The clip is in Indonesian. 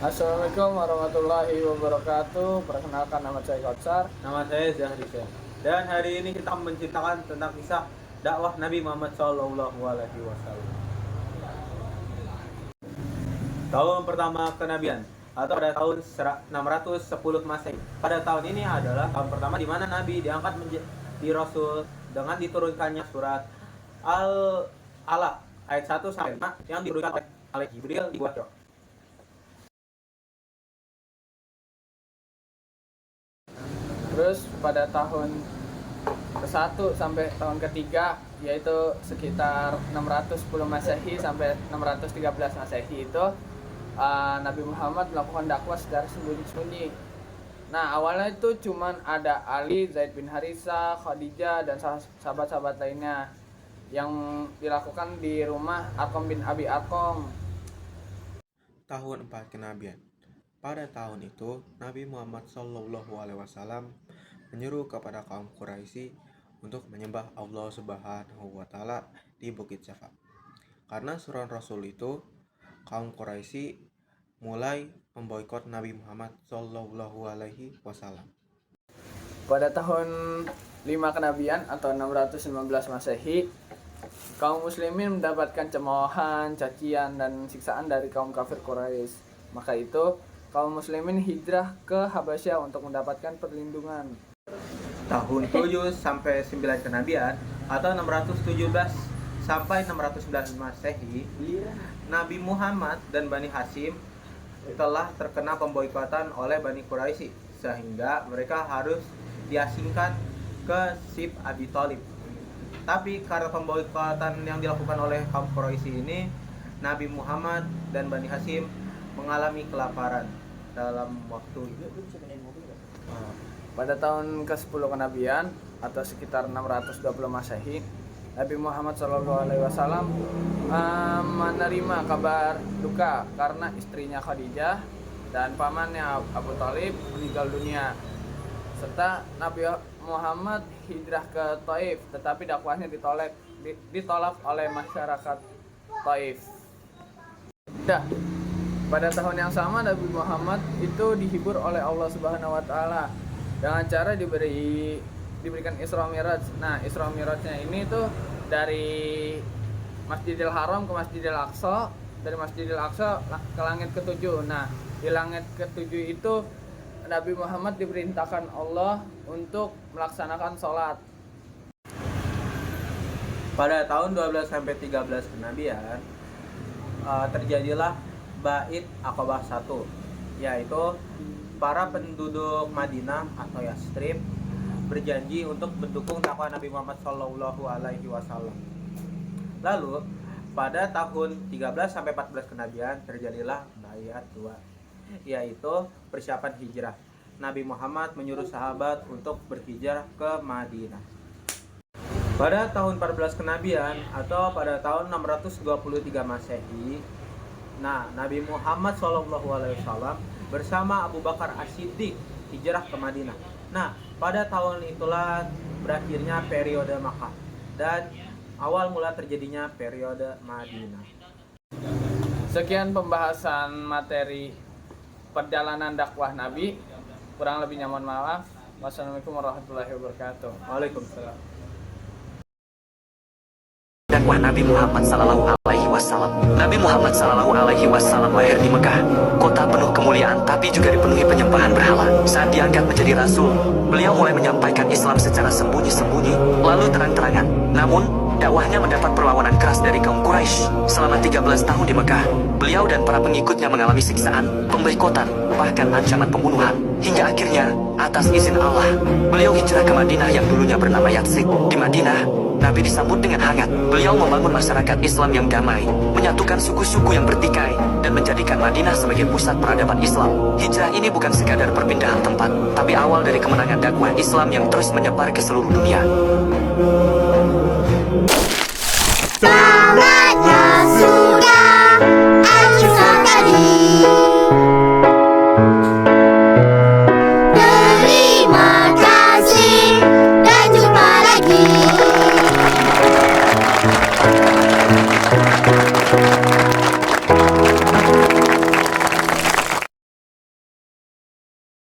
Assalamualaikum warahmatullahi wabarakatuh. Perkenalkan, nama saya Kautsar. Nama saya Zahri Syah. Dan hari ini kita menceritakan tentang kisah dakwah Nabi Muhammad SAW. Tahun pertama kenabian atau pada tahun 610 Masehi. Pada tahun ini adalah tahun pertama di mana Nabi diangkat menjadi Rasul dengan diturunkannya surat Al-Alaq ayat 1 sampai 5 yang diturunkan oleh Jibril di Gua Hira. Terus pada tahun ke-1 sampai tahun ketiga, yaitu sekitar 610 Masehi sampai 613 Masehi itu Nabi Muhammad melakukan dakwah secara sembunyi-sembunyi. Nah, awalnya itu cuman ada Ali, Zaid bin Harithah, Khadijah, dan sahabat-sahabat lainnya yang dilakukan di rumah Arqam bin Abi Arqam. Tahun 4 kenabian. Pada tahun itu, Nabi Muhammad SAW menyeru kepada kaum Quraisy untuk menyembah Allah Subhanahu wa Ta'ala di Bukit Safa. Karena suruhan Rasul itu, kaum Quraisy mulai memboikot Nabi Muhammad SAW. Pada tahun 5 kenabian atau 619 Masehi, kaum muslimin mendapatkan cemoohan, cacian, dan siksaan dari kaum kafir Quraisy. Maka itu, kaum muslimin hijrah ke Habasyah untuk mendapatkan perlindungan. Tahun 7 sampai 9 kenabian atau 617 sampai 609 Masehi, Nabi Muhammad dan Bani Hashim telah terkena pemboikotan oleh Bani Quraisy sehingga mereka harus diasingkan ke Sib Abi Thalib. Tapi karena pemboikotan yang dilakukan oleh kaum Quraisy ini, Nabi Muhammad dan Bani Hashim mengalami kelaparan dalam waktu itu. Pada tahun ke-10 kenabian atau sekitar 620 Masehi, Nabi Muhammad SAW menerima kabar duka karena istrinya Khadijah dan pamannya Abu Thalib meninggal dunia. Serta Nabi Muhammad hijrah ke Taif, tetapi dakwahnya ditolak oleh masyarakat Taif. Pada tahun yang sama, Nabi Muhammad itu dihibur oleh Allah Subhanahu wa Ta'ala dengan cara diberikan Isra Miraj. Nah, Isra Mirajnya ini tuh dari Masjidil Haram ke Masjidil Aqsa, dari Masjidil Aqsa ke langit ke-7. Nah, di langit ke-7 itu Nabi Muhammad diperintahkan Allah untuk melaksanakan sholat. Pada tahun 12 sampai 13 kenabian terjadilah Bait Aqabah 1, yaitu para penduduk Madinah atau Yastrib berjanji untuk mendukung dakwah Nabi Muhammad SAW. Lalu pada tahun 13 sampai 14 kenabian terjadilah Baiat 2, yaitu persiapan hijrah. Nabi Muhammad menyuruh sahabat untuk berhijrah ke Madinah. Pada tahun 14 kenabian atau pada tahun 623 Masehi, Nabi Muhammad SAW bersama Abu Bakar As-Siddiq hijrah ke Madinah. Pada tahun itulah berakhirnya periode Makkah dan awal mula terjadinya periode Madinah. Sekian pembahasan materi perjalanan dakwah Nabi. Kurang lebihnya mohon maaf. Wassalamualaikum warahmatullahi wabarakatuh. Waalaikumsalam. Dakwah Nabi Muhammad Sallallahu Alaihi Wasallam. Nabi Muhammad Sallallahu Alaihi Wasallam lahir di Mekah, kota penuh kemuliaan tapi juga dipenuhi penyembahan berhala. Saat diangkat menjadi rasul, beliau mulai menyampaikan Islam secara sembunyi-sembunyi, lalu terang-terangan. Namun, dakwahnya mendapat perlawanan keras dari kaum Quraisy. Selama 13 tahun di Mekah, beliau dan para pengikutnya mengalami siksaan, pemboikotan, bahkan ancaman pembunuhan. Hingga akhirnya, atas izin Allah, beliau hijrah ke Madinah yang dulunya bernama Yatsrib. Di Madinah, Nabi disambut dengan hangat. Beliau membangun masyarakat Islam yang damai, menyatukan suku-suku yang bertikai, dan menjadikan Madinah sebagai pusat peradaban Islam. Hijrah ini bukan sekadar perpindahan tempat, tapi awal dari kemenangan dakwah Islam yang terus menyebar ke seluruh dunia.